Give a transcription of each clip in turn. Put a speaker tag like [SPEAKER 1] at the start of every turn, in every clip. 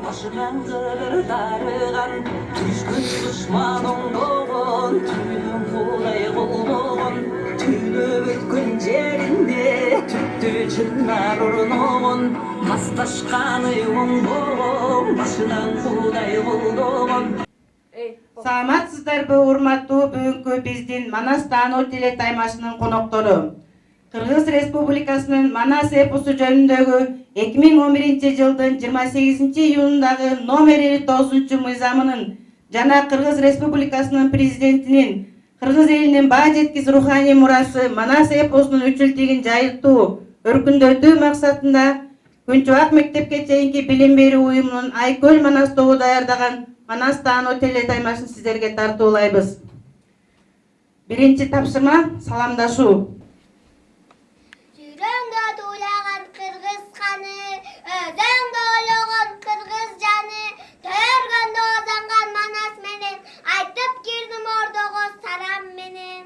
[SPEAKER 1] Başından darıgan düşkün düşmanın doğun tüyün kulay bulduğun tüylü bütün yerinde tüttü çınlar urnuğun Mastaşkanı yumduğun başından kulay bulduğun
[SPEAKER 2] Саламатсыздарбы, урматтуу бүгүнкү биздин Манас таануу теле таймашынын коноктору. Кыргыз Республикасынын Манас эпосу жөнүндөгү 2011-жылдын 28-июнундагы номер 59-мыйзамынын жана Кыргыз Республикасынын президентинин Кыргыз элинин баа жеткис руханий мурасы Манас эпосунун үчүлтүгүн жайылтуу, өркүндөтүү максатында Күнчүбак мектепке чейинки билим берүү уюмунун Айкөл Манас тобу даярдаган Манас таануу теле таймашын сиздерге тартуулайбыз. Биринчи тапшырма саламдашуу.
[SPEAKER 3] Жүрөңдө туулаган кыргыз каны, өзөңдө ойлогон кыргыз жаны, төргөндө озонгон Манас менен, айтып кирдим ордого сарам менен.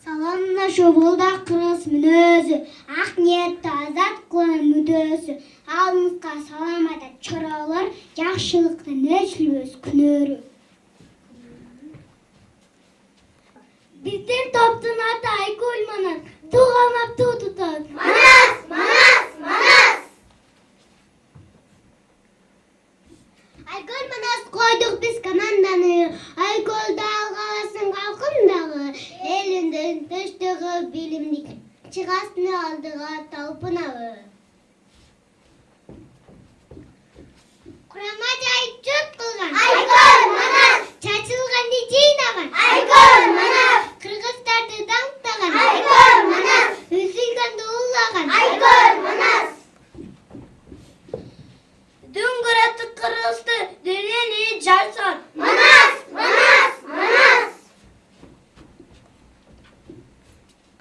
[SPEAKER 3] Саламдашуу бул да кыргыз мүнөзү, ак ниетти азат кылган мүдөөсү. Алыңызга саламат чоролор, жакшылыктын өчүлбөс күнөрү. Биздин топтун аты Айкөл Манас, тууганап туу тутат. Манас, Манас, Манас! Айкөл Манас койдук биз команданы, Айкөл дагы каласын калкын дагы, элиндин төштөгү билимдик чыгасыны алдыга талпынабы. Kurama jayıp çöp kılgan Айкөл Манас, çaçılganды жыйнаган Айкөл Манас, кыргыздарды даңктаган Айкөл Манас, үзүлгөндү уллаган Айкөл Манас. Дүңгүрөтү кыргызды дүйнөнү жарсан Манас, Манас, Манас.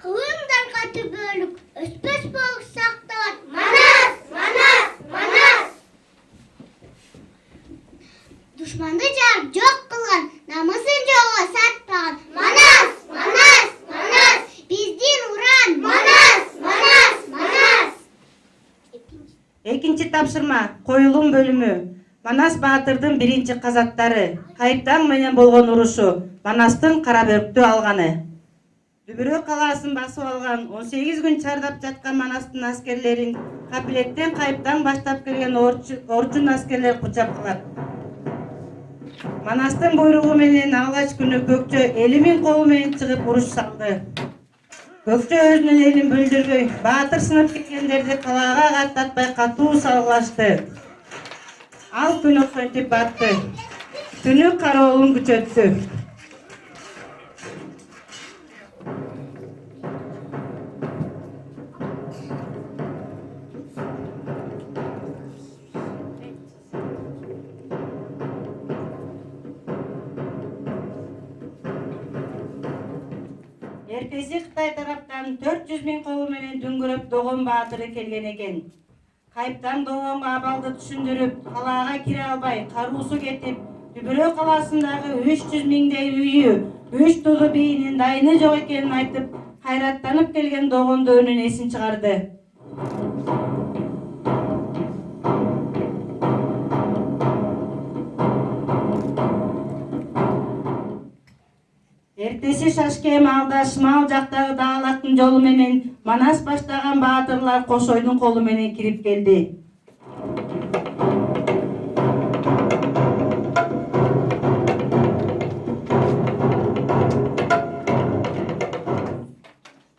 [SPEAKER 3] Кылымдарга түбөлүк өспөс болуп сакталат Манас, Манас, Манас. Düşmandı jarıp жок кылган, намысын жого сатпаган Манас, Манас, Манас. Биздин уран Манас, Манас, Манас.
[SPEAKER 2] Экинчи тапшырма коюлум бөлүмү. Манас баатырдын биринчи казактары, Кайыптаң менен болгон урушу, Манастын Карабөрктү алганы. Дүбүрөк калаасын басып алган 18 күн чардап жаткан Манастын аскерлерин Капилеттен Кайыптаң баштап келген орчун аскерлер кучап калат. Манастын буйругу менен алгач күнү Көкчө 50 000 колу менен чыгып уруш салды. Көкчө өзүнүн элин бүлдүрбөй, баатыр сынып кеткендерди калаага каттатпай катуу салгылашты. Ал күнү сөнтүп батты. Түнү кароолун күчөттү. Эртеси Кытай тараптан 400 000 колу менен дүңгүрөп Догон баатыры келген экен. Кайыптан Догонго абалды түшүндүрүп, калаага кире албай, каруусу кетип, Дүбүрөк калаасындагы 300 000дей үйү, 3 туду бийинин дайыны жок экенин айтып, кайраттанып келген Догондо үнүн эсин чыгарды. Эртеси шашке маалда шымал жактагы даалактын жолу менен Манас баштаган баатырлар Кошойдун колу менен кирип келди.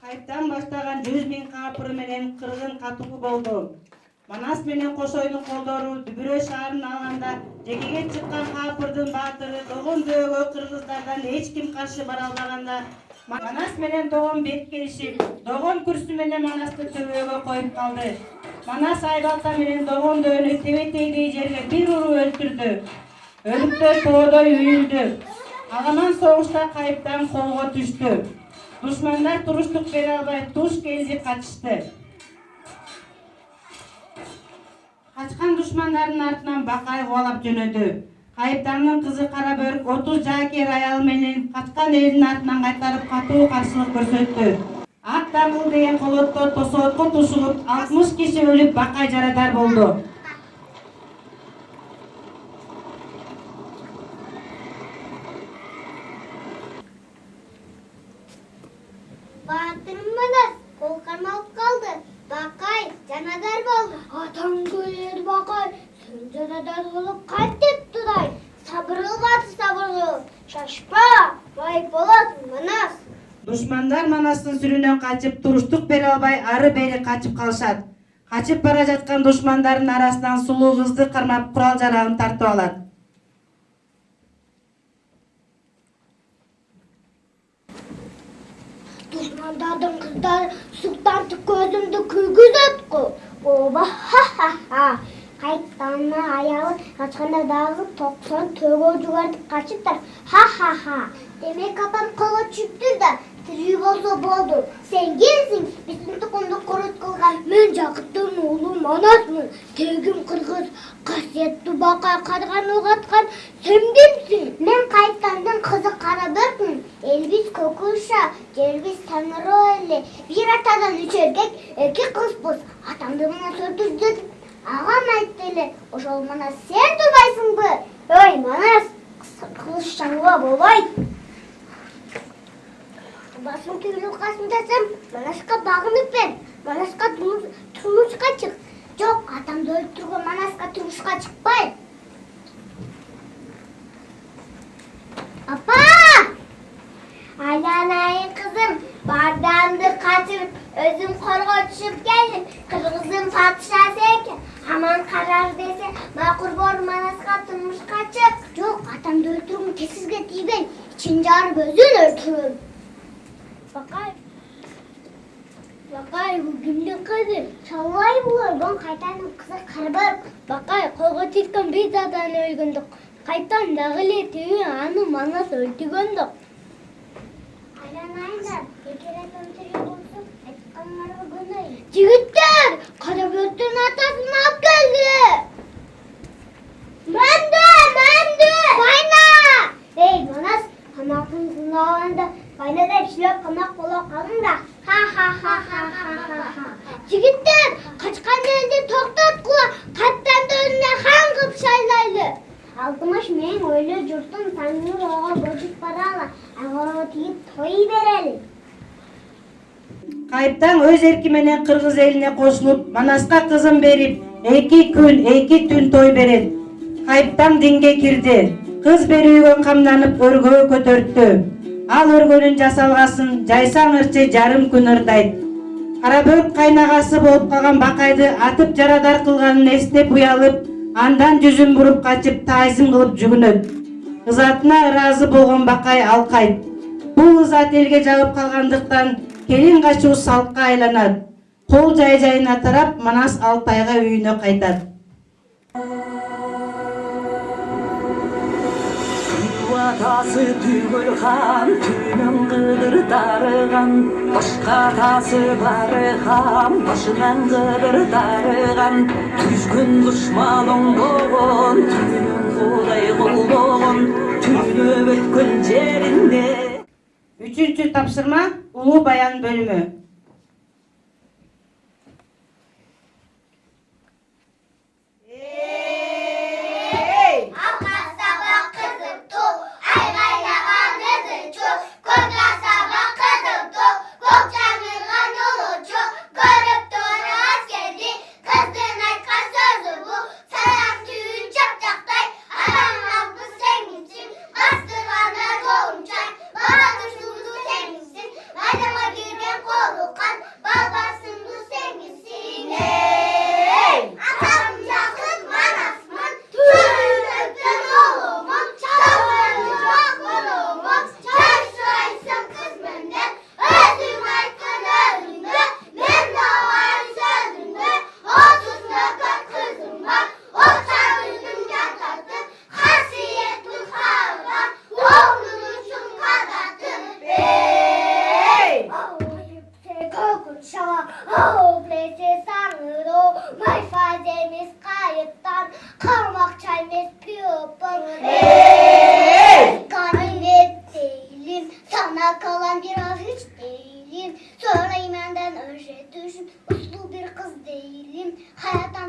[SPEAKER 2] Кайыптан баштаган 100 000 капыры менен кыргын катуу болду. Манас менен Кошойдун колдору Дүбүрө шаарын алганда жекеге чыккан Капырдын баатыры Догон дөөгө кыргыздардан эч ким каршы бара албаганда Манас менен Догон бет келишип, Догон күрсү менен Манасты төбөгө коюп калды. Манас Айбалта менен Догон дөөнү тебетейдей жерге бир уруп өлтүрдү. Өлүктөр тоодой үйүлдү. Аганан согушта Кайыптан колго түштү. Душмандар туруштук бере албай туш келди качышты. Качкан душмандардын артынан Бакай кубалап жөнөдү. Кайыптандын кызы Карабөрк 30 жаакер аял менен качкан элдин артынан кайтарып катуу каршылык көрсөттү. Ат даңгыл деген колотто тосоотко тушулуп 60 киши өлүп Бакай жарадар болду.
[SPEAKER 3] Батырым Манас кол кармалып калды. Бакай жанадар болду. Атаң көлөдү Бакай. Сен жанадар болуп кайт деп тудай. Сабыр кыл Батыр, сабыр кыл. Шашпа, бай болосуң Манас.
[SPEAKER 2] Душмандар Манастын сүрүнөн качып, туруштук бере албай ары-бери качып калышат. Качып бара жаткан душмандардын арасынан сулуу кызды кармап, курал-жарагын тартып алат.
[SPEAKER 3] Душмандардын кыздары суктантып көзүмдү күйгүзөт-кү. Оба ха-ха-ха. Кайыптанын аялы качканда дагы 90 төгө жугартып качыптыр. Ха-ха-ха. Демек апам колго түшүптүр да, тирүү болсо болду. Сен кимсиң? Биздин тукумду корот кылган. Мен Жакыттын уулу Манасмын. Тегим кыргыз, касиеттүү Бакай кадган угаткан. Сен кимсиң? Мен Кайыптандын кызы Карабөркмүн. Элбиз Кокуша, жербиз Таныроо эле. Бир атадан 3 эркек, 2 кызбыз. Атамды мына сөтүздүк. Агам айтты эле, ошол Манас сен турбайсыңбы? Ой, Манас, кылыш чаңга болбойт. Басым түйіліп қасымдасам, Манаска бағынып бер. Манаска тұрмышқа чық. Жоқ, атамды өлтіруге Манаска тұрмышқа шықпай. Апа! Айланайын қызым, бардамды қатырып, өзім қорға түшіп келдім. Кыргыздын патшасы екен. Аман қарар десе, мақұр бор Манаска тұрмышқа чық. Жоқ, атамды өлтіруге кесізге тиген. İçin жарып өзін өлтіріп. Бакай, bu kimдин кызы? Шалай булар, бон Кайтанын кызы Карабөрк. Бакай, колго тишкен биз адан өлгөндүк. Кайтан дагы эле түү аны Манас өлтүгөндүк. Айланайындар, экерен тирүү болсо, айткандарга көнөй. Жигиттер, Карабөрктүн атасын алып келди. Менде! Байна! Эй, Манас, камактын сыналганда Байнада işlep kamak bola kalın da. Ha. Жигиттер, kaçkan elde toktat kula. Kattan da önüne kan kıp şaylaylı. Altımış men öyle jurtun sanır oğa bocuk barala. Ağara tiyip toy bereli.
[SPEAKER 2] Кайыптан өз эрки менен кыргыз элине кошулуп, Манаска кызын берип, 2 күн, 2 түн той берет. Кайыптан динге кирди. Кыз берүүгө камданып өргөө көтөрттү. Ал өргөнүн жасалгасын жайсаң ырчы жарым күн ырдайт. Карабөрк кайнагасы болуп калган Бакайды атып жарадар кылганын эстеп уялып, андан жүзүн буруп качып таазим кылып жүгүнөт. Ызатына ыраазы болгон Бакай алкайт. Бул ызат элге жагып калгандыктан келин качуу салтка айланат. Кол жай-жайына тарап Манас Алтайга үйүнө кайтат.
[SPEAKER 1] Атасы түгіл хан, түнін қыдыр тарыған, башқа атасы бары хан, башынан қыдыр тарыған, түзгін дұшман оңдоғын, түнін құдай құлдоғын, түніп өткін жерінде.
[SPEAKER 2] 3-чү тапшырма Улуу Баян бөлүмү.
[SPEAKER 3] Bana düşürdü sen misin? Bana girgen kolu. Karmak çaymet piyopal. Ganimet değilim. Sana kalan bir hiç değilim. Söylemenden önce düşün. Uslu bir kız değilim. Hayata